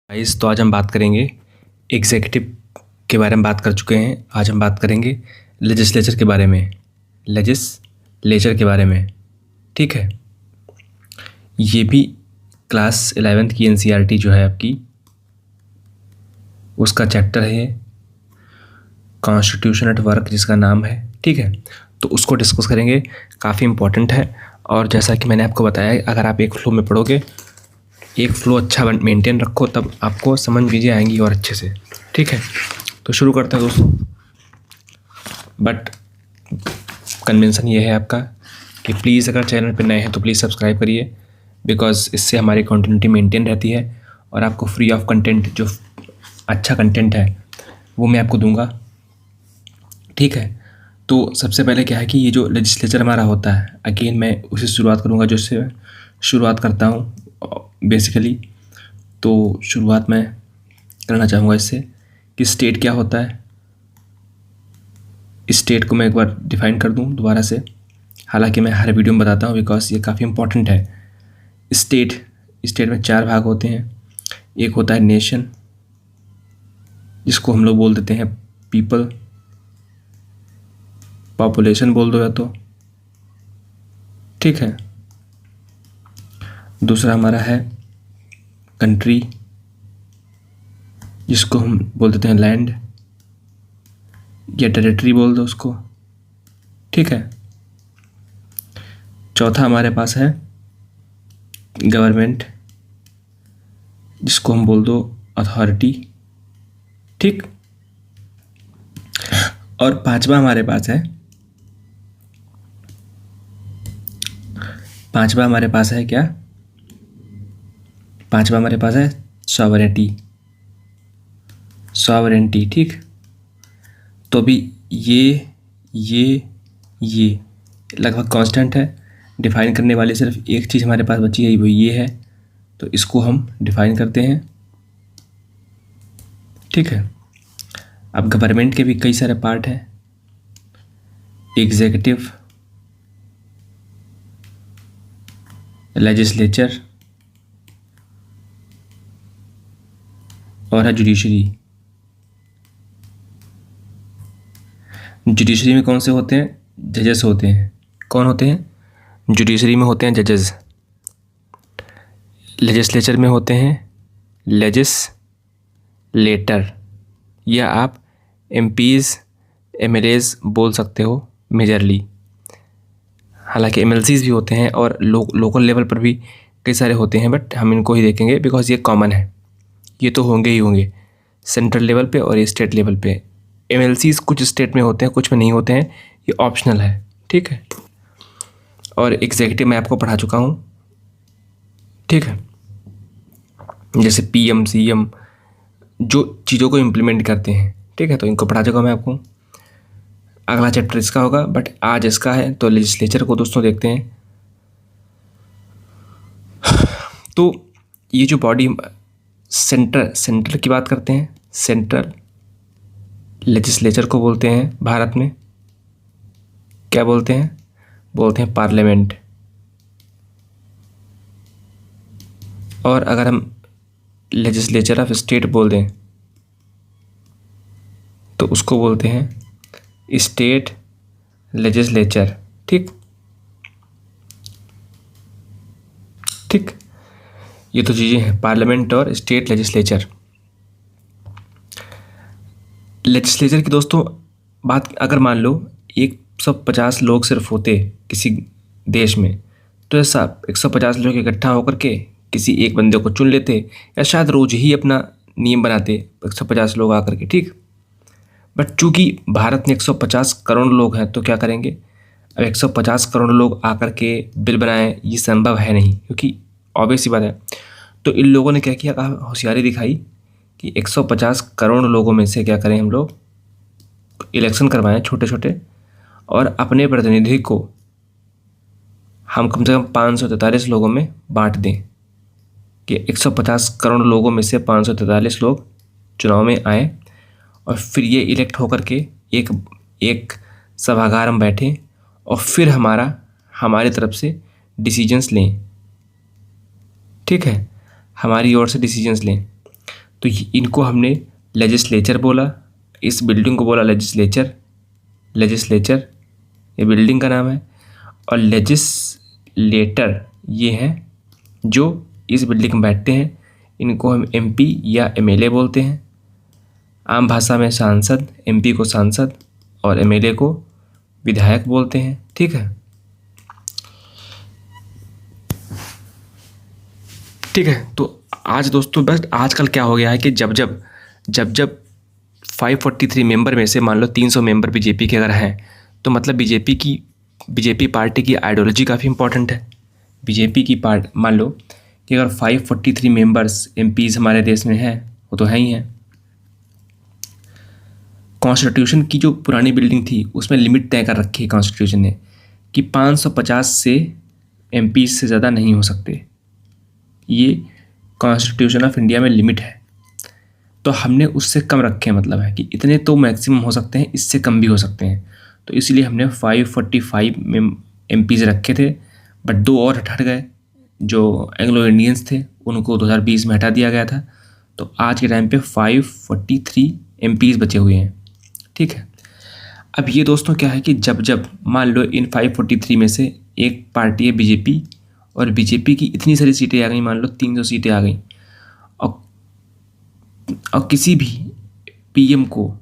Guys, तो आज हम बात करेंगे एग्जीक्यूटिव के बारे में बात कर चुके हैं। आज हम बात करेंगे लेजिस्लेचर के बारे में, लेजिस्लेचर के बारे में। ठीक है, ये भी क्लास 11th की एनसीईआरटी जो है आपकी, उसका चैप्टर है कॉन्स्टिट्यूशन एट वर्क, जिसका नाम है। ठीक है, तो उसको डिस्कस करेंगे, काफ़ी इम्पोर्टेंट है। और जैसा कि मैंने आपको बताया, अगर आप एक फ्लो में पढ़ोगे, एक फ्लो अच्छा मेंटेन रखो, तब आपको समझ चीज़ें आएंगी और अच्छे से। ठीक है, तो शुरू करते हैं दोस्तों। बट कन्वेंशन ये है आपका कि प्लीज़ अगर चैनल पर नए हैं तो प्लीज़ सब्सक्राइब करिए, बिकॉज इससे हमारी कंटिन्यूटी मेंटेन रहती है और आपको फ्री ऑफ कंटेंट, जो अच्छा कंटेंट है वो मैं आपको दूंगा। ठीक है, तो सबसे पहले क्या है कि ये जो लेजिस्लेचर हमारा होता है, अगेन मैं उसे शुरुआत करूँगा जो से शुरुआत करता हूँ बेसिकली। तो शुरुआत मैं करना चाहूँगा इससे कि स्टेट क्या होता है। स्टेट को मैं एक बार डिफाइन कर दूँ दोबारा से, हालांकि मैं हर वीडियो में बताता हूँ बिकॉज ये काफ़ी इम्पोर्टेंट है। स्टेट में 4 भाग होते हैं। एक होता है नेशन, जिसको हम लोग बोल देते हैं पीपल, पॉपुलेशन बोल दो या तो। ठीक है, दूसरा हमारा है कंट्री, जिसको हम बोल देते हैं लैंड या टेरिटरी बोल दो उसको। ठीक है, चौथा हमारे पास है गवर्नमेंट, जिसको हम बोल दो अथॉरिटी। ठीक, और पांचवा हमारे पास है क्या? पांचवा हमारे पास है सॉवरेंटी। ठीक, तो भी ये लगभग कांस्टेंट है। डिफाइन करने वाली सिर्फ एक चीज़ हमारे पास बची है, वो ये है, तो इसको हम डिफाइन करते हैं। ठीक है, अब गवर्नमेंट के भी कई सारे पार्ट हैं। एग्जीक्यूटिव, लेजिस्लेचर और है जुडिशरी। जुडिशरी में कौन से होते हैं? जजेस होते हैं। कौन होते हैं? जुडिशरी में होते हैं जजेस। लेजिस्लेचर में होते हैं लेजिस्लेटर, या आप एमपीज़ एमएलएज बोल सकते हो मेजरली। हालांकि एमएलसीज भी होते हैं और लोकल लेवल पर भी कई सारे होते हैं, बट हम इनको ही देखेंगे बिकॉज ये कॉमन है। ये तो होंगे ही होंगे सेंट्रल लेवल पे और स्टेट लेवल पे। एमएलसीज कुछ स्टेट में होते हैं, कुछ में नहीं होते हैं, ये ऑप्शनल है। ठीक है, और एग्जीक्यूटिव मैं आपको पढ़ा चुका हूँ। ठीक है, जैसे पीएम सीएम जो चीज़ों को इम्प्लीमेंट करते हैं। ठीक है, तो इनको पढ़ा चुका मैं आपको। अगला चैप्टर इसका होगा, बट आज इसका है। तो लेजिस्लेचर को दोस्तों देखते हैं। तो ये जो बॉडी सेंटर की बात करते हैं, सेंट्रल लेजिस्लेचर को बोलते हैं भारत में, क्या बोलते हैं? बोलते हैं पार्लियामेंट। और अगर हम लेजिस्लेचर ऑफ स्टेट बोल दें तो उसको बोलते हैं स्टेट लेजिस्लेचर। ठीक, ये तो चीज़ें हैं, पार्लियामेंट और स्टेट लेजिस्लेचर। लेजिस्लेचर की दोस्तों बात, अगर मान लो 150 लोग सिर्फ होते किसी देश में, तो ऐसा 150 लोग इकट्ठा होकर के किसी एक बंदे को चुन लेते, या शायद रोज ही अपना नियम बनाते 150 लोग आकर के। ठीक, बट चूंकि भारत में 150 करोड़ लोग हैं, तो क्या करेंगे? अब 150 करोड़ लोग आकर के बिल बनाएं, ये संभव है नहीं, क्योंकि ऑब्वियस सी बात है। तो इन लोगों ने क्या किया, कहा होशियारी दिखाई कि 150 करोड़ लोगों में से क्या करें, हम लोग इलेक्शन करवाएं छोटे छोटे, और अपने प्रतिनिधि को हम कम से कम 543 लोगों में बांट दें, कि 150 करोड़ लोगों में से 543 लोग चुनाव में आए, और फिर ये इलेक्ट होकर के एक सभागार में बैठें, और फिर हमारी तरफ से डिसीजंस लें। ठीक है, हमारी ओर से डिसीजंस लें। तो इनको हमने लेजिस्लेचर बोला, इस बिल्डिंग को बोला लेजिस्लेचर, ये बिल्डिंग का नाम है। और लेजिस्लेटर ये हैं जो इस बिल्डिंग में बैठते हैं, इनको हम एमपी या एमएलए बोलते हैं। आम भाषा में सांसद, एमपी को सांसद और एमएलए को विधायक बोलते हैं। ठीक है, ठीक है। तो आज दोस्तों बस आजकल क्या हो गया है कि जब 543 मेंबर में से मान लो 300 मेंबर बीजेपी के अगर हैं, तो मतलब बीजेपी पार्टी की आइडियोलॉजी काफ़ी इंपॉर्टेंट है। बीजेपी की मान लो कि अगर 543 मेंबर्स एमपीज़ हमारे देश में हैं, वो तो हैं ही हैं। कॉन्स्टिट्यूशन की जो पुरानी बिल्डिंग थी उसमें लिमिट तय कर रखी है कॉन्स्टिट्यूशन ने कि 550 से एमपीज़ से ज़्यादा नहीं हो सकते। ये कॉन्स्टिट्यूशन ऑफ इंडिया में लिमिट है, तो हमने उससे कम रखे, मतलब है कि इतने तो मैक्सिमम हो सकते हैं, इससे कम भी हो सकते हैं। तो इसलिए हमने 545 में एमपीज़ रखे थे, बट 2 और हट गए। जो एंग्लो इंडियंस थे उनको 2020 में हटा दिया गया था। तो आज के टाइम पे 543 एमपीज़ बचे हुए हैं। ठीक है, अब ये दोस्तों क्या है कि जब मान लो इन 543 में से एक पार्टी है बीजेपी, और बीजेपी की इतनी सारी सीटें आ गई, मान लो 300 सीटें आ गई, और किसी भी पीएम को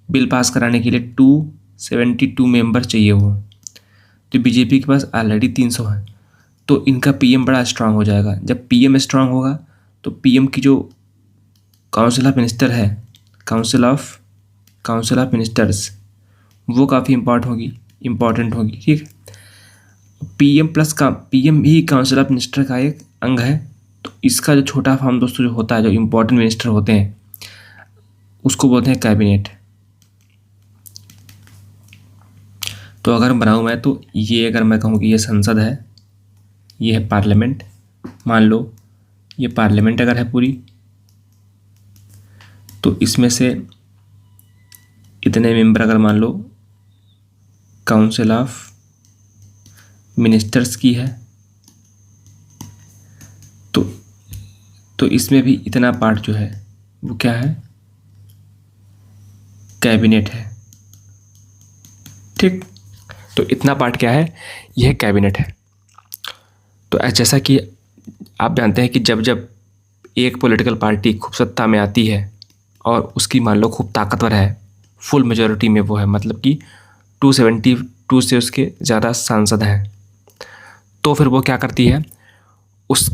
बिल पास कराने के लिए 272 मेंबर चाहिए हो, तो बीजेपी के पास ऑलरेडी 300 है, तो इनका पीएम बड़ा स्ट्रांग हो जाएगा। जब पीएम स्ट्रांग होगा तो पीएम की जो काउंसिल ऑफ मिनिस्टर है, काउंसिल ऑफ मिनिस्टर्स, वो काफ़ी इम्पॉर्टेंट होगी। ठीक है, PM he council of minister का एक अंग है। तो इसका जो छोटा फॉर्म दोस्तों जो होता है, जो इम्पोर्टेंट मिनिस्टर होते हैं, उसको बोलते हैं कैबिनेट। तो अगर बनाऊँ मैं, तो ये अगर मैं कहूँ कि ये संसद है, ये है पार्लियामेंट, मान लो ये पार्लियामेंट अगर है पूरी, तो इसमें से इतने मेंबर अगर मान लो काउंसिल ऑफ मिनिस्टर्स की है, तो इसमें भी इतना पार्ट जो है वो क्या है, कैबिनेट है। ठीक, तो इतना पार्ट क्या है, यह कैबिनेट है। तो जैसा कि आप जानते हैं कि जब एक पॉलिटिकल पार्टी खूब सत्ता में आती है और उसकी मान लो खूब ताकतवर है, फुल मेजॉरिटी में वो है, मतलब कि 272 से उसके ज़्यादा सांसद हैं, तो फिर वो क्या करती है, उस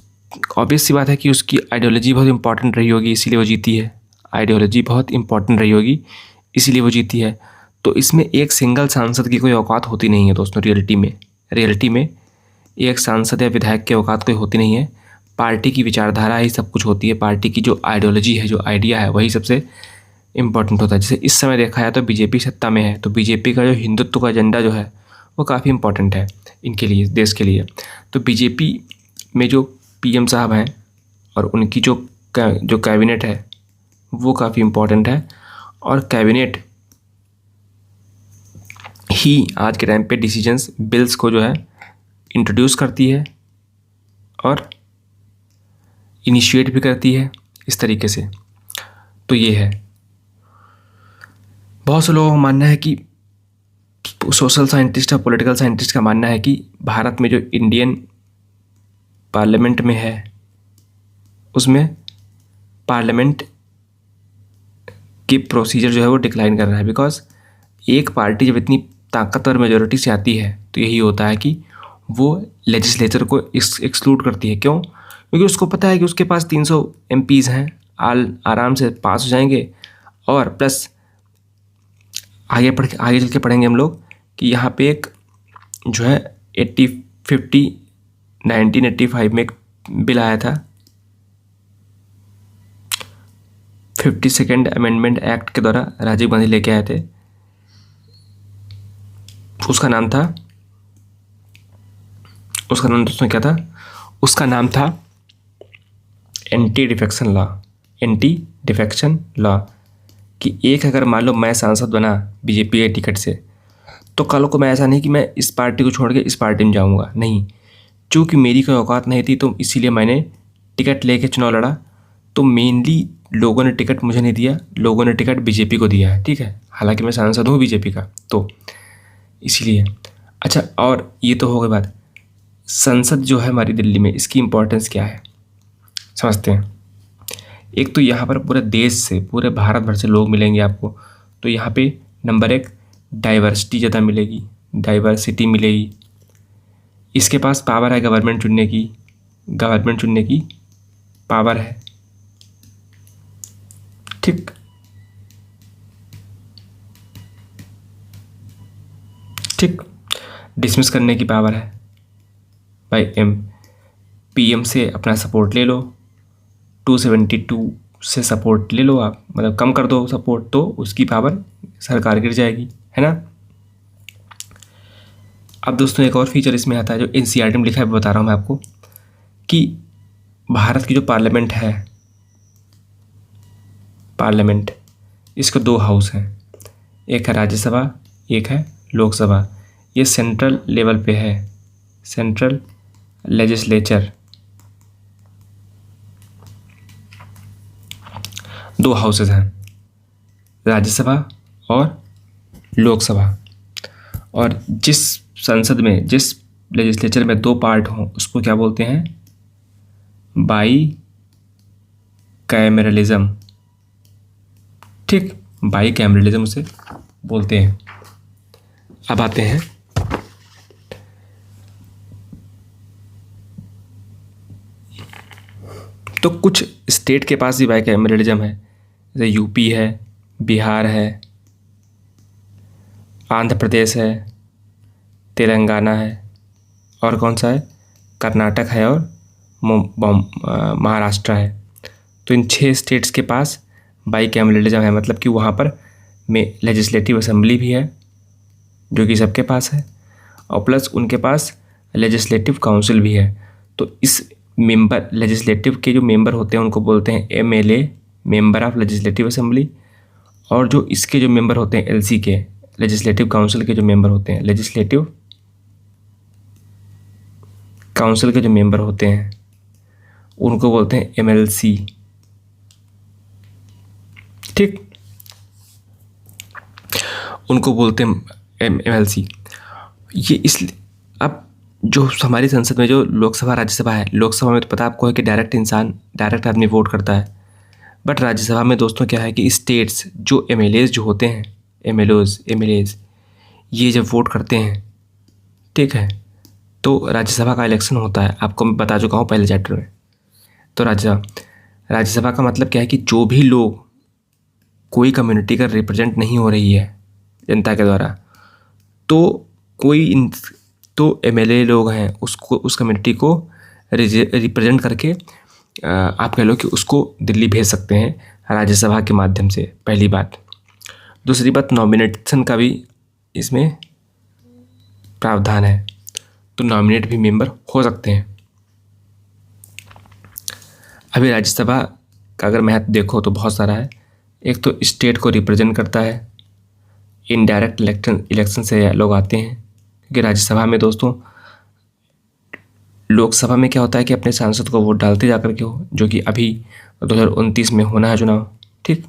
ऑब्वियस सी बात है कि उसकी आइडियोलॉजी बहुत इंपॉर्टेंट रही होगी, इसीलिए वो जीती है। आइडियोलॉजी बहुत इंपॉर्टेंट रही होगी, इसीलिए वो जीती है। तो इसमें एक सिंगल सांसद की कोई औकात होती नहीं है दोस्तों। रियलिटी में एक सांसद या विधायक की औकात कोई होती नहीं है। पार्टी की विचारधारा ही सब कुछ होती है, पार्टी की जो आइडियोलॉजी है, जो आइडिया है, वही सबसे इम्पोर्टेंट होता है। जैसे इस समय देखा जाए तो बीजेपी सत्ता में है, तो बीजेपी का जो हिंदुत्व का एजेंडा जो है वो काफ़ी इम्पोर्टेंट है इनके लिए, देश के लिए। तो बीजेपी में जो पीएम साहब हैं और उनकी जो कैबिनेट है वो काफ़ी इम्पोर्टेंट है, और कैबिनेट ही आज के टाइम पे डिसीजंस, बिल्स को जो है इंट्रोड्यूस करती है और इनिशिएट भी करती है, इस तरीके से। तो ये है, बहुत से लोगों का मानना है कि सोशल साइंटिस्ट और पॉलिटिकल साइंटिस्ट का मानना है कि भारत में जो इंडियन पार्लियामेंट में है, उसमें पार्लियामेंट की प्रोसीजर जो है वो डिक्लाइन कर रहा है। बिकॉज एक पार्टी जब इतनी ताकतवर मेजॉरिटी से आती है तो यही होता है कि वो लेजिस्लेचर को एक्सक्लूड करती है। क्यों? क्योंकि उसको पता है कि उसके पास 300 एमपीज़ हैं, आराम से पास हो जाएंगे। और प्लस आगे चल के पढ़ेंगे हम लोग कि यहाँ पे एक जो है 1985 में एक बिल आया था, 52nd अमेंडमेंट एक्ट के द्वारा राजीव गांधी लेके आए थे। उसका नाम दोस्तों क्या था? उसका नाम था एंटी डिफेक्शन लॉ। कि एक अगर मान लो मैं सांसद बना बीजेपी के टिकट से, तो कल को मैं ऐसा नहीं कि मैं इस पार्टी को छोड़ के इस पार्टी में जाऊंगा, नहीं। चूँकि मेरी कोई औकात नहीं थी तो इसीलिए मैंने टिकट लेके चुनाव लड़ा। तो मेनली लोगों ने टिकट मुझे नहीं दिया, लोगों ने टिकट बीजेपी को दिया है, ठीक है, हालांकि मैं सांसद हूँ बीजेपी का, तो इसीलिए। अच्छा, और ये तो हो गई बात। संसद जो है हमारी दिल्ली में, इसकी इम्पोर्टेंस क्या है समझते हैं। एक तो यहाँ पर पूरे देश से, पूरे भारत भर से लोग मिलेंगे आपको, तो यहाँ पे नंबर 1 डाइवर्सिटी ज़्यादा मिलेगी, डाइवर्सिटी मिलेगी। इसके पास पावर है गवर्नमेंट चुनने की पावर है, ठीक। ठीक, डिसमिस करने की पावर है भाई। पीएम से अपना सपोर्ट ले लो, 272 से सपोर्ट ले लो आप, मतलब कम कर दो सपोर्ट, तो उसकी पावर सरकार गिर जाएगी, है ना। अब दोस्तों एक और फीचर इसमें आता है जो एनसीईआरटी में लिखा है, बता रहा हूँ मैं आपको, कि भारत की जो पार्लियामेंट है, पार्लियामेंट, इसके 2 हाउस हैं, एक है राज्यसभा, एक है लोकसभा। ये सेंट्रल लेवल पे है, सेंट्रल लेजिस्लेचर, 2 हाउसेस हैं, राज्यसभा और लोकसभा। और जिस संसद में, जिस लेजिस्लेचर में 2 पार्ट हों, उसको क्या बोलते हैं, बाई कैमरलिज्म, ठीक, बाई कैमरलिज्म उसे बोलते हैं। अब आते हैं तो कुछ स्टेट के पास भी बाई कैमरलिज्म है, जैसे यूपी है, बिहार है, आंध्र प्रदेश है, तेलंगाना है, और कौन सा है, कर्नाटक है, और महाराष्ट्र है। तो इन 6 स्टेट्स के पास बाई कैमरलिज्म है, मतलब कि वहाँ पर में लेजिस्लेटिव असेंबली भी है जो कि सबके पास है, और प्लस उनके पास लेजिस्लेटिव काउंसिल भी है। तो इस मेंबर, लेजिस्लेटिव के जो मेंबर होते हैं उनको बोलते हैं MLA, member of legislative assembly. और जो इसके जो मेंबर होते हैं एलसी के, लेजिस्लेटिव काउंसिल के जो मेंबर होते हैं, लेजिस्लेटिव काउंसिल के जो मेंबर होते हैं उनको बोलते हैं एमएलसी, ठीक, उनको बोलते हैं एमएलसी। ये इस, अब जो हमारी संसद में जो लोकसभा राज्यसभा है, लोकसभा में तो पता आपको है कि डायरेक्ट आदमी वोट करता है, बट राज्यसभा में दोस्तों क्या है कि स्टेट्स जो एमएलएज जो होते हैं, एमएलएज ये जब वोट करते हैं, ठीक है, तो राज्यसभा का इलेक्शन होता है, आपको मैं बता चुका हूँ पहले चैप्टर में। तो राज्यसभा का मतलब क्या है कि जो भी लोग, कोई कम्युनिटी का रिप्रेजेंट नहीं हो रही है जनता के द्वारा, तो एमएलए लोग हैं, उसको, उस कम्युनिटी को रिप्रेजेंट करके आप कह लो कि उसको दिल्ली भेज सकते हैं राज्यसभा के माध्यम से, पहली बात। दूसरी बात, नॉमिनेशन का भी इसमें प्रावधान है, तो नॉमिनेट भी मेंबर हो सकते हैं। अभी राज्यसभा का अगर महत्व देखो तो बहुत सारा है। एक तो स्टेट को रिप्रेजेंट करता है, इनडायरेक्ट इलेक्शन से लोग आते हैं, क्योंकि राज्यसभा में दोस्तों, लोकसभा में क्या होता है कि अपने सांसद को वोट डालते जाकर के हो, जो कि अभी 2029 में होना है चुनाव, ठीक।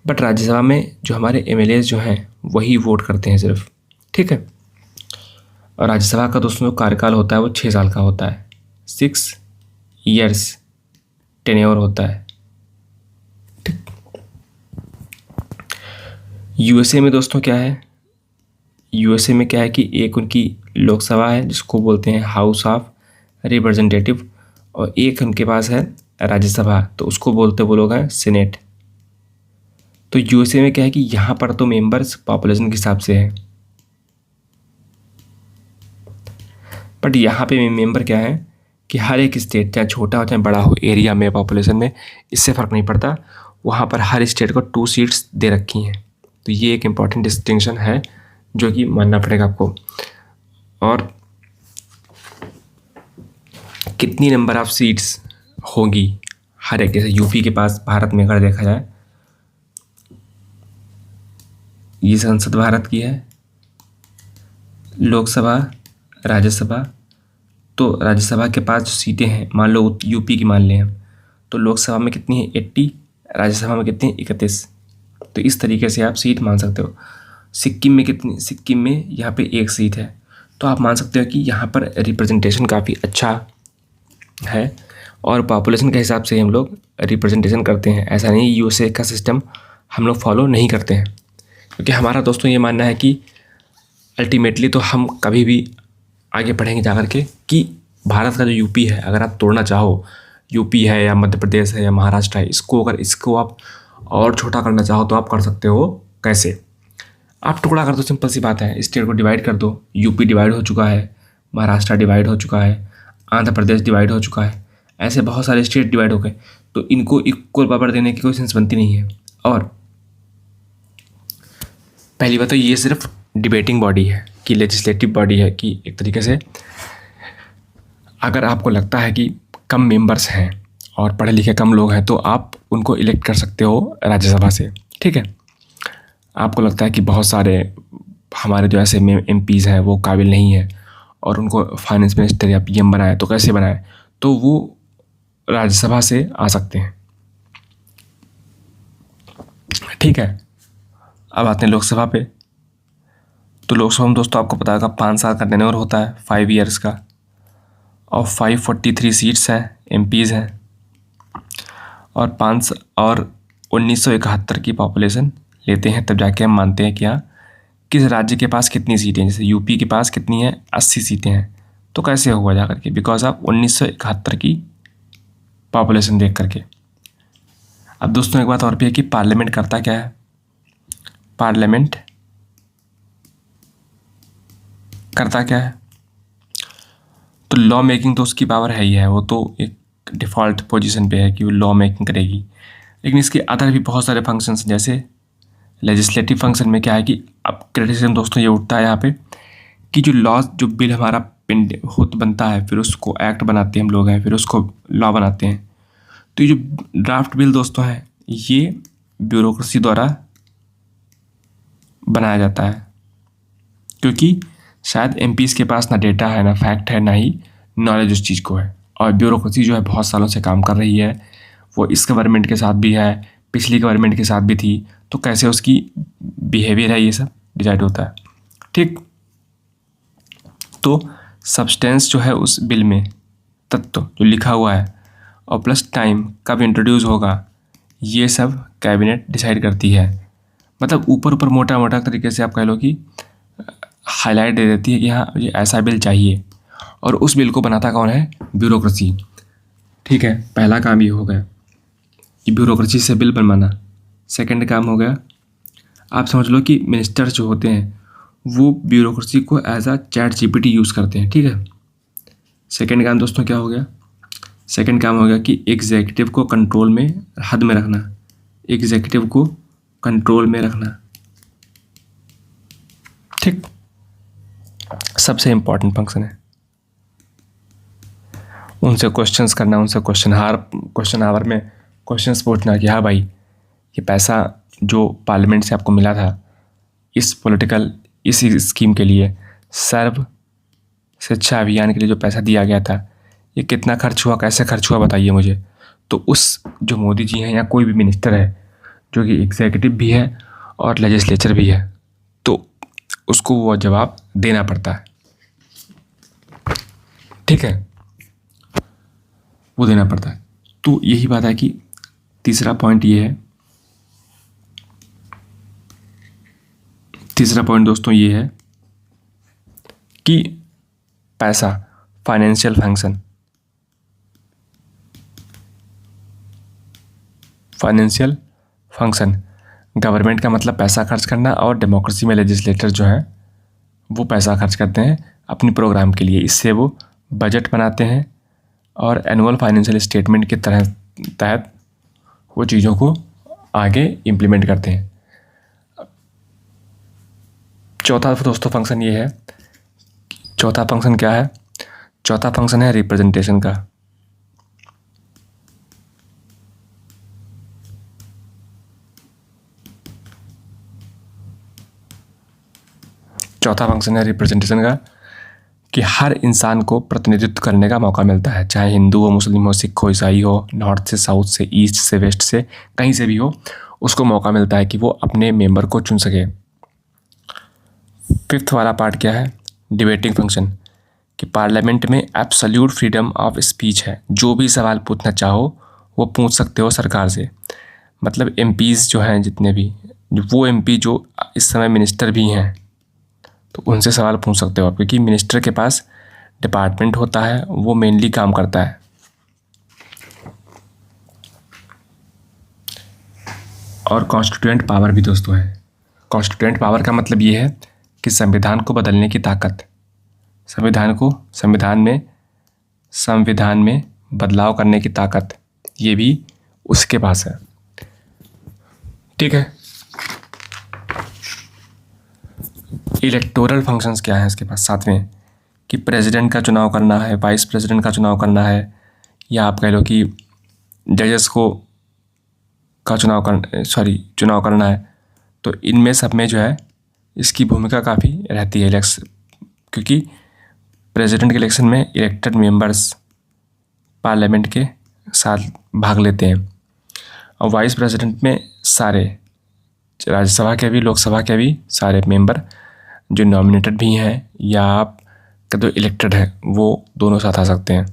बट राज्यसभा में जो हमारे एमएलए जो हैं वही वोट करते हैं सिर्फ, ठीक है। और राज्यसभा का दोस्तों जो कार्यकाल होता है वो 6 साल का होता है, 6 ईयर्स टेन्योर होता है, ठीक। यूएसए में दोस्तों क्या है, यूएसए में क्या है कि एक उनकी लोकसभा है जिसको बोलते हैं हाउस ऑफ रिप्रेजेंटेटिव, और एक उनके पास है राज्यसभा, तो उसको बोलते वो लोग हैं सीनेट। तो यूएसए में क्या है कि यहाँ पर तो मेंबर्स पॉपुलेशन के हिसाब से है, बट यहाँ पे मेंबर क्या है कि हर एक स्टेट, चाहे छोटा हो चाहे बड़ा हो, एरिया में, पॉपुलेशन में, इससे फ़र्क नहीं पड़ता, वहाँ पर हर स्टेट को 2 सीट्स दे रखी हैं। तो ये एक इम्पॉर्टेंट डिस्टिंक्शन है जो कि मानना पड़ेगा आपको। और कितनी नंबर ऑफ सीट्स होगी हर एक, जैसे यूपी के पास, भारत में अगर देखा जाए, ये संसद भारत की है, लोकसभा, राज्यसभा, तो राज्यसभा के पास जो सीटें हैं, मान लो यूपी की मान लें हम, तो लोकसभा में कितनी है 80, राज्यसभा में कितनी है 31। तो इस तरीके से आप सीट मान सकते हो। सिक्किम में कितनी, सिक्किम में यहाँ पे 1 सीट है। तो आप मान सकते हो कि यहाँ पर रिप्रेजेंटेशन काफ़ी अच्छा है और पॉपुलेशन के हिसाब से हम लोग रिप्रेजेंटेशन करते हैं। ऐसा नहीं यूएसए का सिस्टम हम लोग फॉलो नहीं करते हैं, क्योंकि हमारा दोस्तों ये मानना है कि अल्टीमेटली तो हम कभी भी आगे बढ़ेंगे जाकर के कि भारत का जो यूपी है, अगर आप तोड़ना चाहो, यूपी है या मध्य प्रदेश है या महाराष्ट्र है, अगर इसको आप और छोटा करना चाहो तो आप कर सकते हो। कैसे? आप टुकड़ा कर दो, सिंपल सी बात है, स्टेट को डिवाइड कर दो। यूपी डिवाइड हो चुका है, महाराष्ट्र डिवाइड हो चुका है, आंध्र प्रदेश डिवाइड हो चुका है, ऐसे बहुत सारे स्टेट डिवाइड हो गए। तो इनको इक्वल पावर देने की कोई सेंस बनती नहीं है। और पहली बात तो ये सिर्फ डिबेटिंग बॉडी है कि लेजिस्लेटिव बॉडी है कि एक तरीके से अगर आपको लगता है कि कम मेंबर्स हैं और पढ़े लिखे कम लोग हैं तो आप उनको इलेक्ट कर सकते हो राज्यसभा से। ठीक है, आपको लगता है कि बहुत सारे हमारे जो ऐसे एमपीज़ हैं वो काबिल नहीं है और उनको फाइनेंस मिनिस्टर या पीएम बनाए, तो कैसे बनाए? तो वो राज्यसभा से आ सकते हैं। ठीक है, अब आते हैं लोकसभा पे। तो लोकसभा में दोस्तों आपको पता होगा 5 साल का टेन्योर होता है, 5 ईयर्स का, और 543 सीट्स हैं, एमपीज़ हैं, और 1971 की पॉपुलेशन लेते हैं, तब जाके हम मानते हैं कि हाँ किस राज्य के पास कितनी सीटें हैं। जैसे यूपी के पास कितनी है, 80 सीटें हैं। तो कैसे हुआ जा करके? बिकॉज ऑफ 1971 की पॉपुलेशन देख करके। अब दोस्तों एक बात और भी है कि पार्लियामेंट करता क्या है? पार्लियामेंट करता क्या है? तो लॉ मेकिंग तो उसकी पावर है ही है, वो तो एक डिफ़ॉल्ट पोजीशन पे है कि वो लॉ मेकिंग करेगी। लेकिन इसके अदर भी बहुत सारे फंक्शंस, जैसे लेजिस्लेटिव फंक्शन में क्या है कि अब क्रिटिसिज्म दोस्तों ये उठता है यहाँ पे कि जो लॉ, जो बिल हमारा बनता है, फिर उसको एक्ट बनाते हैं हम लोग हैं, फिर उसको लॉ बनाते हैं। तो ये जो ड्राफ्ट बिल दोस्तों है, ये ब्यूरोक्रेसी द्वारा बनाया जाता है, क्योंकि शायद एमपीज़ के पास ना डेटा है, ना फैक्ट है, ना ही नॉलेज उस चीज़ को है। और ब्यूरोक्रेसी जो है बहुत सालों से काम कर रही है, वो इस गवर्नमेंट के साथ भी है, पिछली गवर्नमेंट के साथ भी थी। तो कैसे उसकी बिहेवियर है, ये सब डिसाइड होता है। ठीक, तो सब्सटेंस जो है उस बिल में, तत्व जो लिखा हुआ है, और प्लस टाइम कब इंट्रोड्यूस होगा, ये सब कैबिनेट डिसाइड करती है। मतलब ऊपर ऊपर मोटा मोटा तरीके से आप कह लो कि हाईलाइट दे देती है कि हाँ ये ऐसा बिल चाहिए, और उस बिल को बनाता कौन है? ब्यूरोक्रेसी। ठीक है, पहला काम ये हो गया कि ब्यूरोक्रेसी से बिल बनवाना। सेकंड काम हो गया, आप समझ लो कि मिनिस्टर्स जो होते हैं वो ब्यूरोक्रेसी को as a ChatGPT use करते हैं। ठीक है, सेकंड काम दोस्तों क्या हो गया? सेकंड काम हो गया कि एग्जीक्यूटिव को कंट्रोल में, हद में रखना। एग्जीक्यूटिव को कंट्रोल में रखना। ठीक, सबसे इम्पॉर्टेंट फंक्शन है। उनसे क्वेश्चंस करना, उनसे क्वेश्चन आवर में क्वेश्चंस पूछना कि हाँ भाई ये पैसा जो पार्लियामेंट से आपको मिला था इस स्कीम के लिए, सर्व शिक्षा अभियान के लिए जो पैसा दिया गया था, ये कितना खर्च हुआ, कैसे खर्च हुआ, बताइए मुझे। तो उस जो मोदी जी हैं या कोई भी मिनिस्टर है जो कि एग्जीक्यूटिव भी है और लेजिस्लेचर भी है, तो उसको वो जवाब देना पड़ता है। ठीक है, वो देना पड़ता है। तो यही बात है कि तीसरा पॉइंट ये है, तीसरा पॉइंट दोस्तों ये है कि पैसा, फाइनेंशियल फंक्शन, गवर्नमेंट का मतलब पैसा खर्च करना, और डेमोक्रेसी में लेजिस्लेटर जो है वो पैसा खर्च करते हैं अपनी प्रोग्राम के लिए। इससे वो बजट बनाते हैं और एनुअल फाइनेंशियल स्टेटमेंट के तहत वो चीज़ों को आगे इम्प्लीमेंट करते हैं। चौथा दोस्तों फंक्शन ये है, चौथा फंक्शन क्या है? चौथा फंक्शन है रिप्रेजेंटेशन का। चौथा फंक्शन है रिप्रेजेंटेशन का कि हर इंसान को प्रतिनिधित्व करने का मौका मिलता है, चाहे हिंदू हो, मुस्लिम हो, सिख हो, ईसाई हो, नॉर्थ से साउथ से, ईस्ट से वेस्ट से, कहीं से भी हो, उसको मौका मिलता है कि वो अपने मेंबर को चुन सके। फिफ्थ वाला पार्ट क्या है? डिबेटिंग फंक्शन, कि पार्लियामेंट में एब्सोल्यूट फ्रीडम ऑफ स्पीच है, जो भी सवाल पूछना चाहो वो पूछ सकते हो सरकार से। मतलब एमपीज़ जो हैं जितने भी, वो एमपी जो इस समय मिनिस्टर भी हैं, तो उनसे सवाल पूछ सकते हो आप, क्योंकि मिनिस्टर के पास डिपार्टमेंट होता है, वो मेनली काम करता है। और कॉन्स्टिट्यूएंट पावर भी दोस्तों है। कॉन्स्टिट्यूएंट पावर का मतलब ये है कि संविधान को बदलने की ताकत, संविधान में बदलाव करने की ताकत, ये भी उसके पास है। ठीक है। इलेक्टोरल फंक्शंस क्या है इसके पास? सातवें, कि प्रेसिडेंट का चुनाव करना है, वाइस प्रेसिडेंट का चुनाव करना है, या आप कह लो कि जजेस को का चुनाव करना है। तो इनमें सब में जो है इसकी भूमिका काफ़ी रहती है क्योंकि प्रेसिडेंट के इलेक्शन में इलेक्टेड मेंबर्स पार्लियामेंट के साथ भाग लेते हैं, और वाइस प्रेसिडेंट में सारे राज्यसभा के भी, लोकसभा के भी सारे मेंबर जो नॉमिनेटेड भी हैं या आप जो इलेक्टेड है, वो दोनों साथ आ सकते हैं।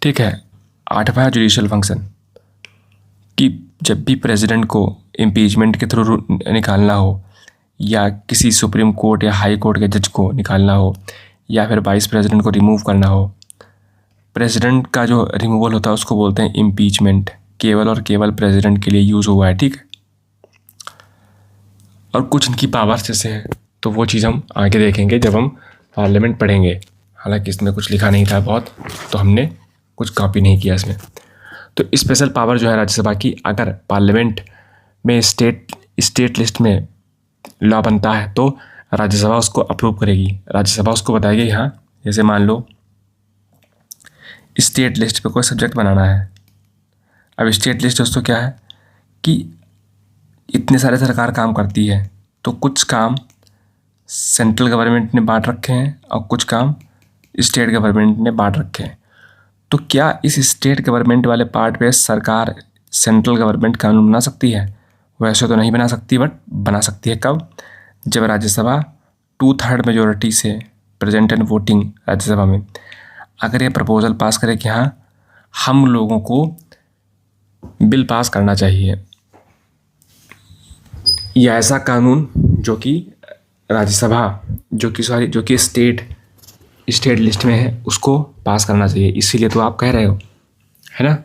ठीक है। आठवां जुडिशियल फंक्शन, कि जब भी प्रेसिडेंट को इम्पीचमेंट के थ्रू निकालना हो, या किसी सुप्रीम कोर्ट या हाई कोर्ट के जज को निकालना हो, या फिर वाइस प्रेसिडेंट को रिमूव करना हो, प्रेसिडेंट का जो रिमूवल होता है उसको बोलते हैं इम्पीचमेंट। केवल और केवल प्रेसिडेंट के लिए यूज़ हुआ है। ठीक है। और कुछ इनकी पावर्स जैसे हैं, तो वो चीज़ हम आगे देखेंगे जब हम पार्लियामेंट पढ़ेंगे। हालांकि इसमें कुछ लिखा नहीं था बहुत, तो हमने कुछ कॉपी नहीं किया इसमें। तो स्पेशल पावर जो है राज्यसभा की, अगर पार्लियामेंट में स्टेट लिस्ट में लॉ बनता है तो राज्यसभा उसको अप्रूव करेगी। राज्यसभा उसको बताएगी हाँ, जैसे मान लो स्टेट लिस्ट पे कोई सब्जेक्ट बनाना है। अब स्टेट लिस्ट दोस्तों क्या है कि इतने सारे सरकार काम करती है, तो कुछ काम सेंट्रल गवर्नमेंट ने बांट रखे हैं और कुछ काम स्टेट गवर्नमेंट ने बांट रखे हैं। तो क्या इस स्टेट गवर्नमेंट वाले पार्ट पे सरकार सेंट्रल गवर्नमेंट कानून बना सकती है? वैसे तो नहीं बना सकती, बट बना सकती है। कब? जब राज्यसभा 2/3 मेजोरिटी से प्रेजेंट एंड वोटिंग राज्यसभा में अगर ये प्रपोजल पास करे कि हाँ, हम लोगों को बिल पास करना चाहिए, या ऐसा कानून जो कि राज्यसभा जो कि स्टेट लिस्ट में है उसको पास करना चाहिए, इसीलिए तो आप कह रहे हो, है ना।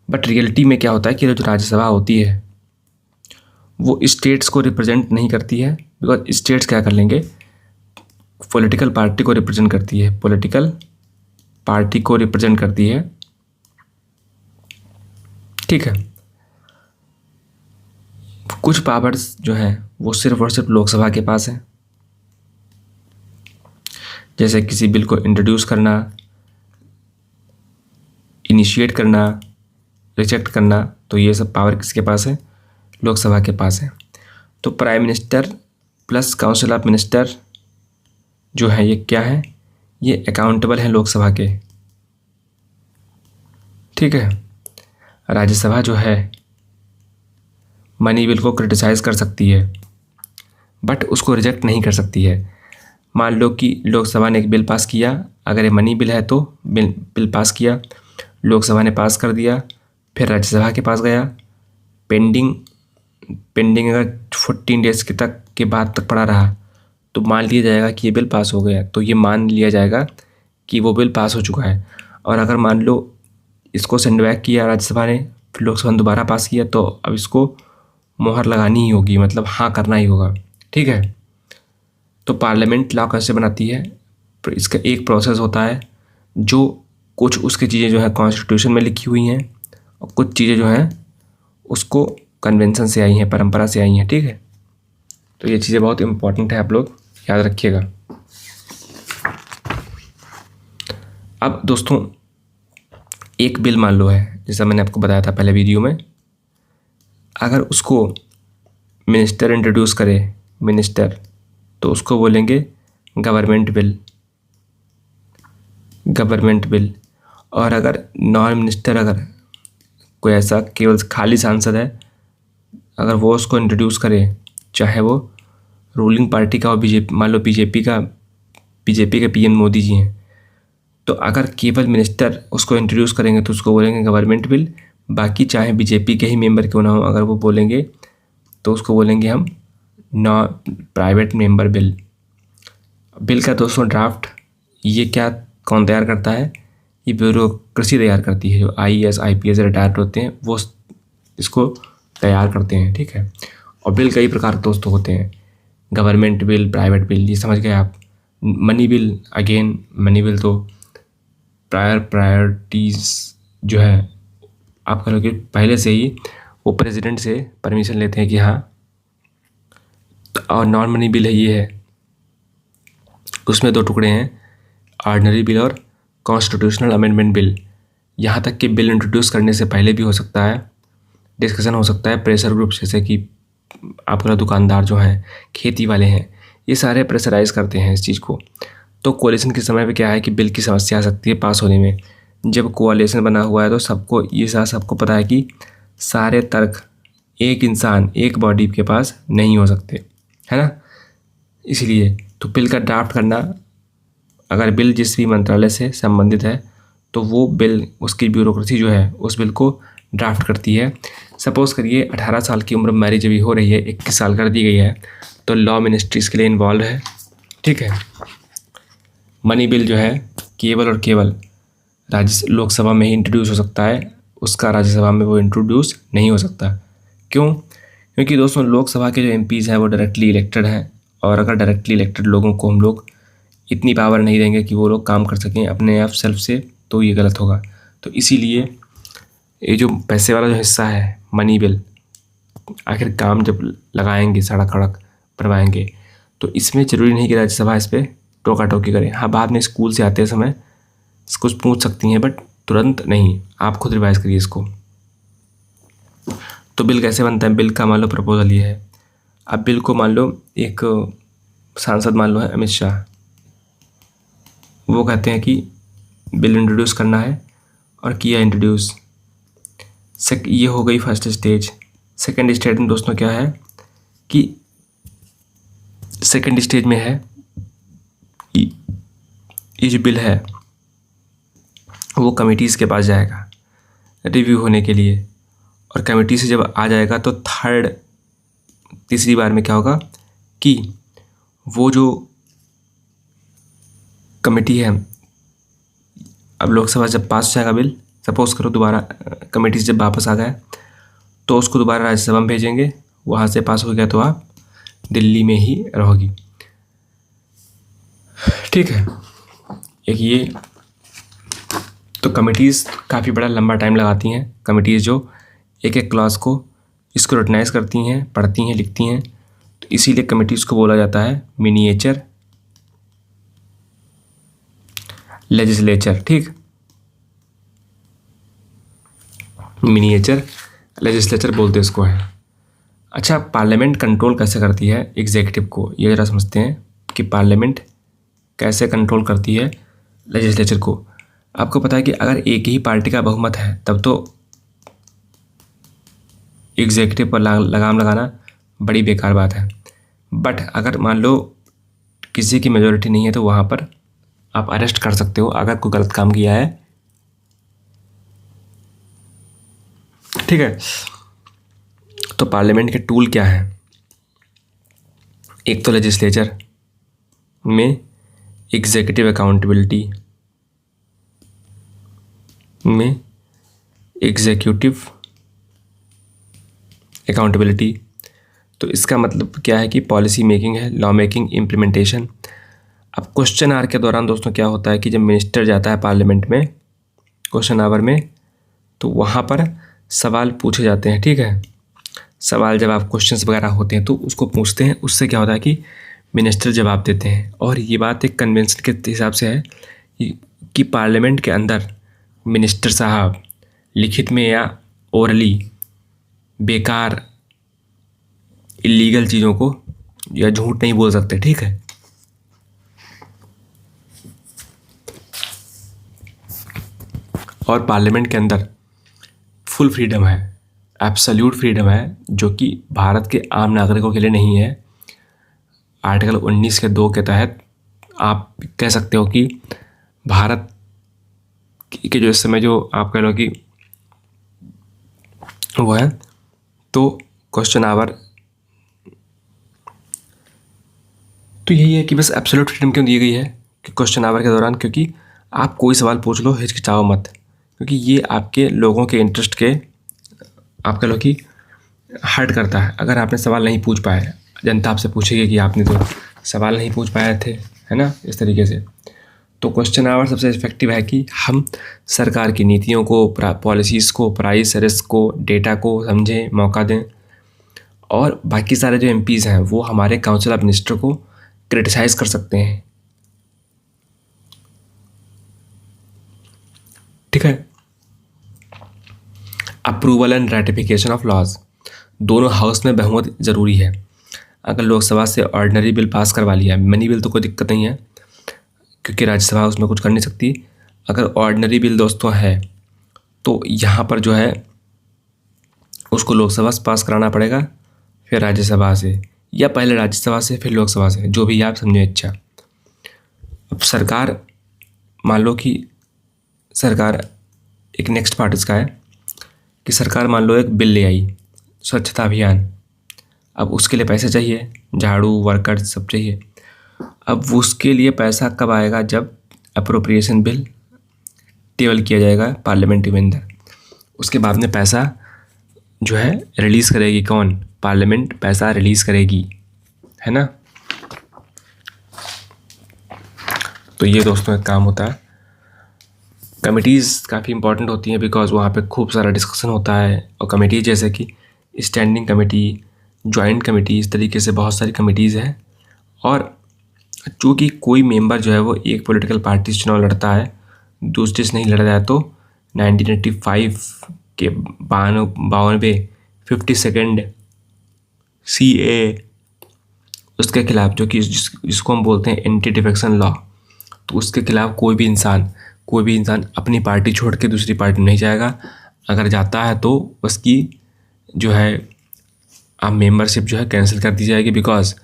बट रियलिटी में क्या होता है कि जो राज्यसभा होती है वो स्टेट्स को रिप्रेजेंट नहीं करती है, बिकॉज स्टेट्स क्या कर लेंगे, पॉलिटिकल पार्टी को रिप्रेजेंट करती है। ठीक है। कुछ पावर्स जो हैं वो सिर्फ और सिर्फ लोकसभा के पास है, जैसे किसी बिल को इंट्रोड्यूस करना, इनिशिएट करना, रिजेक्ट करना, तो ये सब पावर किसके पास है? लोकसभा के पास है। तो prime minister plus council of minister जो है ये क्या है? ये अकाउंटेबल है लोकसभा के। ठीक है। राज्यसभा जो है मनी बिल को क्रिटिसाइज़ कर सकती है, बट उसको रिजेक्ट नहीं कर सकती है। मान लो कि लोकसभा ने एक बिल पास किया, अगर ये मनी बिल है तो बिल पास किया, लोकसभा ने पास कर दिया, फिर राज्यसभा के पास गया, पेंडिंग अगर 14 डेज के बाद तक पड़ा रहा, तो मान लिया जाएगा कि ये बिल पास हो गया, तो ये मान लिया जाएगा कि वो बिल पास हो चुका है। और अगर मान लो इसको सेंड बैक किया राज्यसभा ने, फिर लोकसभा ने दोबारा पास किया, तो अब इसको मोहर लगानी ही होगी, मतलब हाँ करना ही होगा। ठीक है। तो पार्लियामेंट लॉ कैसे बनाती है? इसका एक प्रोसेस होता है, जो कुछ उसकी चीज़ें जो है कॉन्स्टिट्यूशन में लिखी हुई हैं, और कुछ चीज़ें जो हैं उसको कन्वेंशन से आई हैं, परंपरा से आई हैं। ठीक है। तो ये चीज़ें बहुत इम्पोर्टेंट है, आप लोग याद रखिएगा। अब दोस्तों एक बिल मान लो है, जैसा मैंने आपको बताया था पहले वीडियो में, अगर उसको मिनिस्टर इंट्रोड्यूस करे, तो उसको बोलेंगे गवर्नमेंट बिल। Government bill. और अगर नॉन मिनिस्टर, अगर कोई ऐसा केवल खाली सांसद है, अगर वो उसको इंट्रोड्यूस करे, चाहे वो रूलिंग पार्टी का हो, बीजेपी, मान लो बीजेपी के पीएम मोदी जी हैं, तो अगर केवल मिनिस्टर उसको इंट्रोड्यूस करेंगे तो उसको बोलेंगे गवर्नमेंट बिल। बाकी चाहे बीजेपी के ही मेंबर क्यों ना हो, अगर वो बोलेंगे तो उसको बोलेंगे हम प्राइवेट मेंबर बिल। बिल का दोस्तों ड्राफ्ट ये क्या कौन तैयार करता है? ये ब्यूरोक्रेसी तैयार करती है, जो आईएएस आईपीएस रिटायर्ड होते हैं वो इसको तैयार करते हैं, ठीक है। और बिल कई प्रकार के दोस्तों होते हैं, गवर्नमेंट बिल, प्राइवेट बिल, ये समझ गए आप। Money bill, again money bill तो प्रायोरिटीज़ जो है, आप कह लो कि पहले से ही वो प्रेसिडेंट से परमिशन लेते हैं कि हाँ। और नॉन मनी बिल है, ये है, उसमें 2 टुकड़े हैं, ऑर्डिनरी बिल और कॉन्स्टिट्यूशनल अमेंडमेंट बिल। यहाँ तक कि बिल इंट्रोड्यूस करने से पहले भी हो सकता है, डिस्कशन हो सकता है, प्रेशर ग्रुप जैसे कि आपका दुकानदार जो हैं, खेती वाले हैं, ये सारे प्रेशराइज करते हैं इस चीज़ को। तो कोalition के समय पे क्या है कि बिल की समस्या आ सकती है पास होने में। जब कोalition बना हुआ है तो सबको पता है कि सारे तर्क एक इंसान, एक बॉडी के पास नहीं हो सकते, है ना। इसलिए तो बिल का ड्राफ्ट करना, अगर बिल जिस भी मंत्रालय से संबंधित है तो वो बिल, उसकी ब्यूरोक्रेसी जो है उस बिल को ड्राफ्ट करती है। सपोज़ करिए 18 साल की उम्र मैरिज अभी हो रही है, 21 साल कर दी गई है, तो लॉ मिनिस्ट्री इसके लिए इन्वॉल्व है, ठीक है। मनी बिल जो है केवल और केवल लोकसभा में ही इंट्रोड्यूस हो सकता है, उसका राज्यसभा में वो इंट्रोड्यूस नहीं हो सकता। क्यों? क्योंकि दोस्तों लोकसभा के जो एमपीज़ हैं वो डायरेक्टली इलेक्टेड हैं, और अगर डायरेक्टली इलेक्टेड लोगों को हम लोग इतनी पावर नहीं देंगे कि वो लोग काम कर सकें अपने आप सेल्फ से, तो ये गलत होगा। तो इसीलिए ये जो पैसे वाला जो हिस्सा है मनी बिल, आखिर काम जब लगाएंगे, सड़क वड़क बनवाएंगे, तो इसमें ज़रूरी नहीं कि राज्यसभा इस पर टोका टोकी करे। हाँ, बाद में स्कूल से आते समय कुछ पूछ सकती हैं, बट तुरंत नहीं। आप खुद रिवाइज करिए इसको। तो बिल कैसे बनता है? बिल का मान लो प्रपोजल ये है। अब बिल को मान लो एक सांसद मान लो है अमित शाह, वो कहते हैं कि बिल इंट्रोड्यूस करना है, और किया इंट्रोड्यूस। ये हो गई फर्स्ट स्टेज। सेकंड स्टेज में दोस्तों क्या है कि सेकंड स्टेज में है ये जो बिल है वो कमिटीज़ के पास जाएगा रिव्यू होने के लिए, और कमेटी से जब आ जाएगा तो तीसरी बार में क्या होगा कि वो जो कमेटी है, अब लोकसभा जब पास हो जाएगा बिल, सपोज़ करो दोबारा कमेटी से जब वापस आ गया तो उसको दोबारा राज्यसभा में भेजेंगे, वहाँ से पास हो गया तो आप दिल्ली में ही रहोगी, ठीक है। एक ये तो कमिटीज़ काफ़ी बड़ा लंबा टाइम लगाती हैं, कमिटीज़ जो एक एक क्लास को स्क्रूटनाइज करती हैं, पढ़ती हैं, लिखती हैं, तो इसीलिए कमिटीज़ को बोला जाता है मिनिएचर लेजिस्लेचर, ठीक। मिनिएचर लेजिस्लेचर बोलते इसको है। अच्छा, पार्लियामेंट कंट्रोल कैसे करती है एग्जीक्यूटिव को, ये ज़रा समझते हैं कि पार्लियामेंट कैसे कंट्रोल करती है लेजिस्लेचर को। आपको पता है कि अगर एक ही पार्टी का बहुमत है तब तो एग्जीक्यूटिव पर लगाम लगाना बड़ी बेकार बात है, बट अगर मान लो किसी की मेजॉरिटी नहीं है तो वहाँ पर आप अरेस्ट कर सकते हो अगर कोई गलत काम किया है, ठीक है। तो पार्लियामेंट के टूल क्या है? एक तो लेजिस्लेचर में एग्जीक्यूटिव अकाउंटेबिलिटी में तो इसका मतलब क्या है कि पॉलिसी मेकिंग है, लॉ मेकिंग, इम्प्लीमेंटेशन। अब क्वेश्चन आवर के दौरान दोस्तों क्या होता है कि जब मिनिस्टर जाता है पार्लियामेंट में क्वेश्चन आवर में, तो वहाँ पर सवाल पूछे जाते हैं, ठीक है। सवाल जवाब क्वेश्चंस वगैरह होते हैं तो उसको पूछते हैं, उससे क्या होता है कि मिनिस्टर जवाब देते हैं। और ये बात एक कन्वेंशन के हिसाब से है कि पार्लियामेंट के अंदर मिनिस्टर साहब लिखित में या ओरली बेकार इलीगल चीज़ों को या झूठ नहीं बोल सकते, ठीक है। और पार्लियामेंट के अंदर फुल फ्रीडम है, एब्सोल्यूट फ्रीडम है, जो कि भारत के आम नागरिकों के लिए नहीं है। आर्टिकल 19 के 2 के तहत आप कह सकते हो कि भारत के जो इस समय जो आप कह लो कि वो है, तो क्वेश्चन आवर तो यही है कि बस एब्सोल्यूट फ्रीडम क्यों दी गई है कि क्वेश्चन आवर के दौरान, क्योंकि आप कोई सवाल पूछ लो, हिचकिचाओ मत, क्योंकि ये आपके लोगों के इंटरेस्ट के आप कह लो कि हर्ट करता है। अगर आपने सवाल नहीं पूछ पाए, जनता आपसे पूछेगी कि आपने तो सवाल नहीं पूछ पाए थे, है ना, इस तरीके से। तो क्वेश्चन आवर सबसे इफेक्टिव है कि हम सरकार की नीतियों को, पॉलिसीज़ को, प्राइस रिस्क को, डेटा को समझें, मौका दें, और बाकी सारे जो एमपीज़ हैं वो हमारे काउंसिल ऑफ मिनिस्टर को क्रिटिसाइज़ कर सकते हैं। ठीक है। Approval and ratification of laws, दोनों हाउस में बहुमत ज़रूरी है। अगर लोकसभा से ऑर्डिनरी बिल पास करवा लिया, मिनी बिल तो कोई दिक्कत नहीं है क्योंकि राज्यसभा उसमें कुछ कर नहीं सकती। अगर ऑर्डिनरी बिल दोस्तों है तो यहाँ पर जो है उसको लोकसभा से पास कराना पड़ेगा, फिर राज्यसभा से, या पहले राज्यसभा से फिर लोकसभा से, जो भी आप समझो इच्छा। अब सरकार, मान लो कि सरकार, एक नेक्स्ट पार्ट इसका है कि सरकार मान लो एक बिल ले आई, स्वच्छता अभियान। अब उसके लिए पैसे चाहिए, झाड़ू वर्कर सब चाहिए। अब उसके लिए पैसा कब आएगा? जब अप्रोप्रिएशन बिल टेबल किया जाएगा पार्लियामेंट के अंदर। उसके बाद में पैसा जो है रिलीज़ करेगी कौन? पार्लियामेंट पैसा रिलीज़ करेगी, है ना। तो ये दोस्तों एक काम होता है। कमिटीज़ काफ़ी इंपॉर्टेंट होती हैं बिकॉज वहाँ पे खूब सारा डिस्कशन होता है। और कमेटी जैसे कि स्टैंडिंग कमेटी, जॉइंट कमेटी, इस तरीके से बहुत सारी कमिटीज़ हैं। और चूँकि कोई मेंबर जो है वो एक पॉलिटिकल पार्टी से चुनाव लड़ता है, दूसरे से नहीं लड़ा जाए, तो 1985 के 52 52 CA उसके खिलाफ, जो कि जिसको हम बोलते हैं एंटी डिफेक्शन लॉ, तो उसके खिलाफ कोई भी इंसान अपनी पार्टी छोड़ के दूसरी पार्टी में नहीं जाएगा। अगर जाता है तो उसकी जो है आप मेंबरशिप जो है कैंसिल कर दी जाएगी। बिकॉज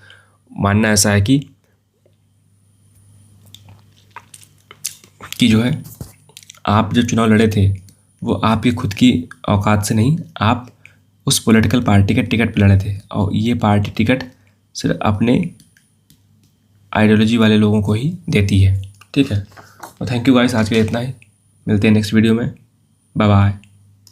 मानना ऐसा है कि जो है आप जो चुनाव लड़े थे वो आपकी खुद की औकात से नहीं, आप उस पॉलिटिकल पार्टी के टिकट पे लड़े थे, और ये पार्टी टिकट सिर्फ अपने आइडियोलॉजी वाले लोगों को ही देती है। ठीक है। और थैंक यू गाइस, आज के लिए इतना ही। मिलते हैं नेक्स्ट वीडियो में। Bye bye.